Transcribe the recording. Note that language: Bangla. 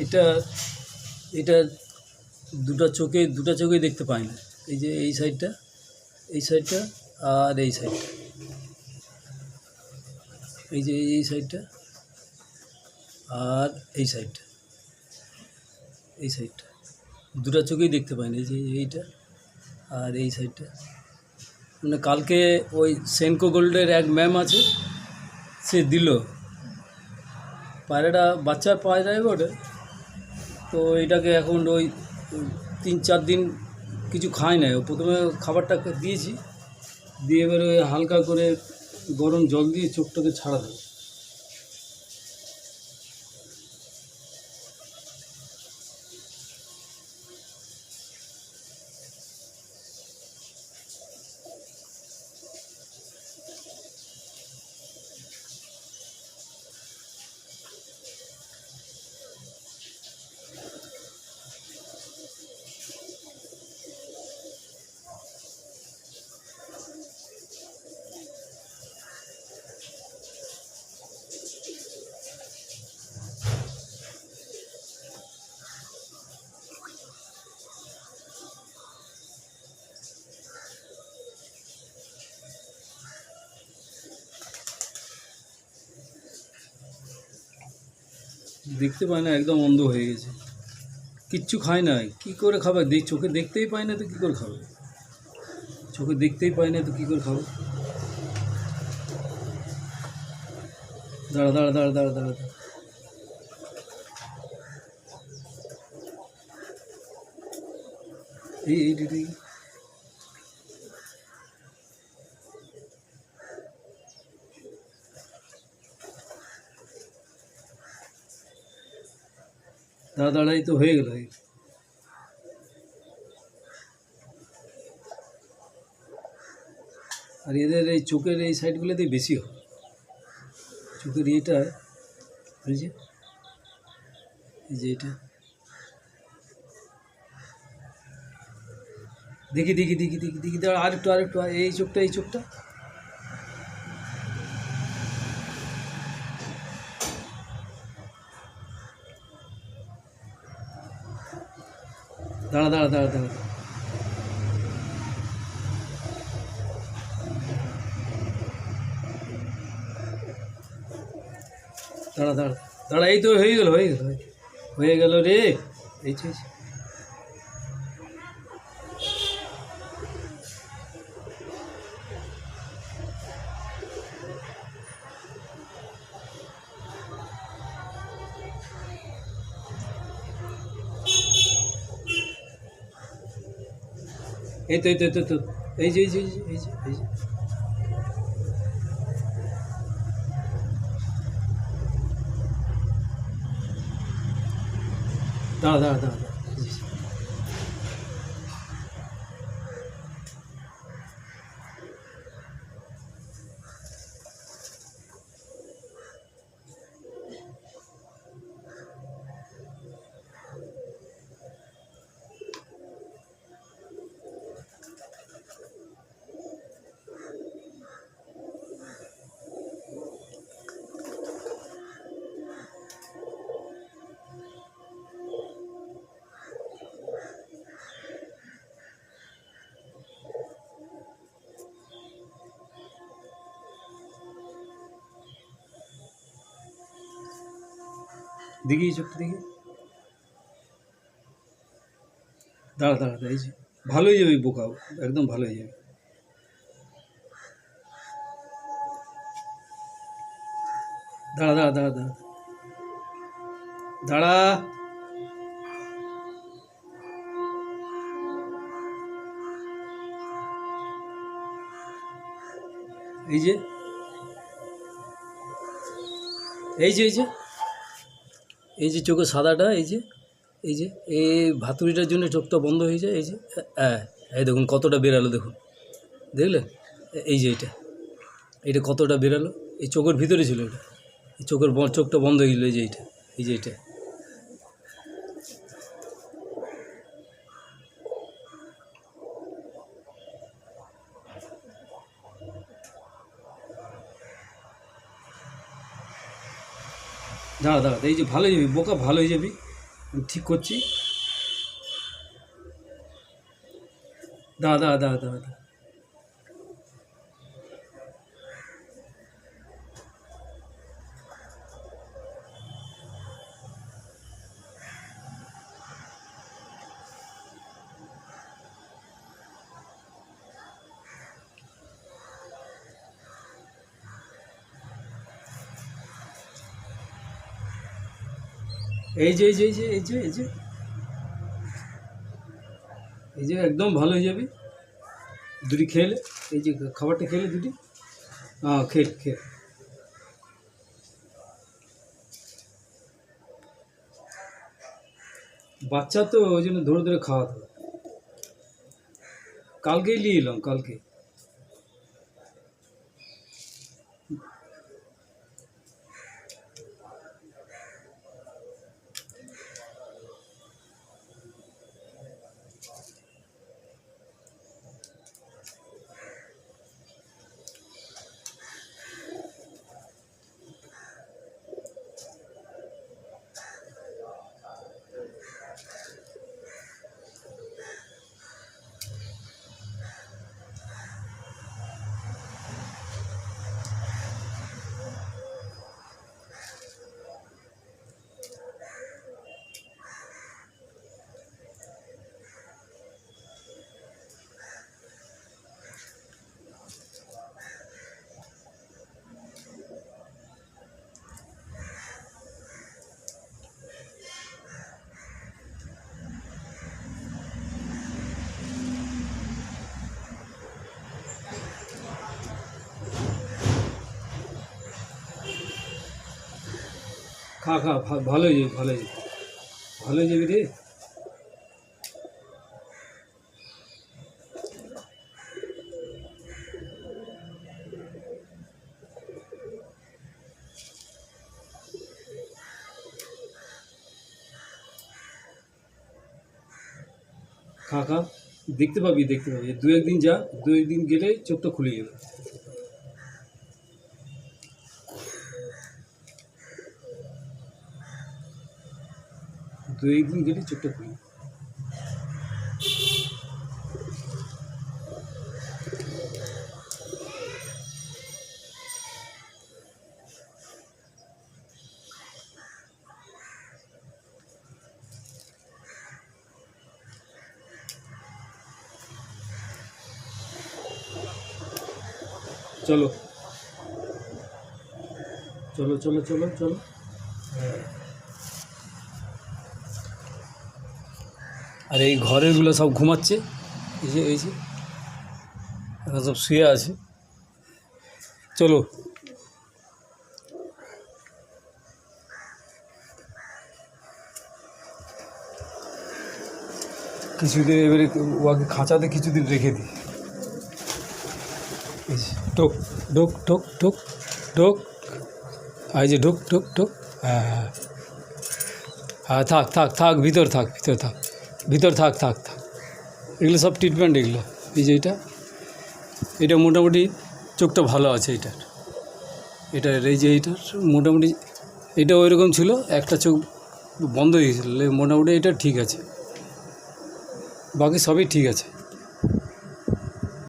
এটা এটা দুটো চোখেই দেখতে পায় না। এই যে এই সাইডটা আর এই সাইডটা, এই যে এই সাইডটা আর এই সাইডটা দুটো চোখেই দেখতে পায় না। এই যে এইটা আর এই সাইডটা। মানে কালকে ওই সেনকো গোল্ডের এক ম্যাম আছে, সে দিল পায়রাটা, বাচ্চার পায়রা ওটা। তো এটাকে এখন ওই 3-4 দিন কিছু খায় না। প্রথমে খাবারটা দিয়েছি, দিয়ে এবারে হালকা করে গরম জল দিয়ে চোখটাকে ছাড়া দেবো। দেখতে পায় না, একদম অন্ধ হয়ে গেছে, কিচ্ছু খায় না। কি করে খাবে? চোখে দেখতেই পায় না তো কী করে খাবে? চোখে দেখতেই পায় না তো কী করে খাবে? দাঁড়া দাঁড়া দাঁড়া দাঁড়া দাঁড়া এই দাঁড়াই তো হয়ে গেল। আর এদের এই চোখের এই সাইডগুলোতেই বেশি হয়, চোখের এইটা, এই যে এটা দেখি দাঁড়া, আরেকটু এই চোখটা দাঁড়া দাঁড়া দাঁড়া দাঁড়া দাঁড়া দাঁড়া দাঁড়া এই তো হয়ে গেল রে। এই তো এই যে দাঁড়া দেখি চোখটা দেখি, দাঁড়া এই যে ভালো হয়ে যাবে, বোকা একদম ভালো হয়ে যাবে। দাঁড়া এই যে চোখের সাদাটা, এই ভাতুরিটার জন্য চোখটা বন্ধ হয়ে যায়। এই যে এই দেখুন কতটা বেরালো, দেখুন, দেখলেন? এই যে এটা কতটা বেরালো, এই চোখের ভিতরে ছিল এটা, এই চোখটা বন্ধ হয়ে গেলো। এই যে এটা দাঁড়া এই যে ভালো হয়ে যাবি, বোকা ভালো হয়ে যাবি। আমি ঠিক করছি। দা দা দা দা দা এই যে এই যে এই যে এই যে এই যে এই যে একদম ভালো হয়ে যাবে দুটি খেলে। এই যে খাবারটা খেলে দুটি, হ্যাঁ খেল খেল। বাচ্চা তো ওই জন্য ধরে ধরে খাওয়াতে হবে। কালকেই নিয়ে এলাম, কালকে। খা খা, ভালো হয়ে যাবে, ভালো হয়ে যাবে, ভালো হয়ে যাবে রে। খা খা, দেখতে পাবি, দেখতে পাবি। দু একদিন যা, দু একদিন গেলে চোখটা খুলে যাবে। দু একদিন গেলে চোখটা খুলে। চলো চলো চলো চলো চলো। আর এই ঘরেরগুলো সব ঘুমাচ্ছে, এই যে এই যে এরা সব শুয়ে আছে। চলো কিছুদিন এবারে ওকে খাঁচাতে কিছুদিন রেখে দিই। এই যে ঢোক ঢোক ঢোক ঢোক ঢোক, এই যে ঢোক ঢোক ঢোক। হ্যাঁ হ্যাঁ হ্যাঁ, থাক থাক থাক, ভিতর থাক, ভিতর থাক, ভিতর থাক থাক থাক। এগুলো সব ট্রিটমেন্ট এগুলো। এই যে এটা মোটামুটি চোখটা ভালো আছে এটার এই যে এইটার মোটামুটি এটা ওই রকম ছিল, একটা চোখ বন্ধ হয়ে গেছিলো, মোটামুটি এটা ঠিক আছে, বাকি সবই ঠিক আছে।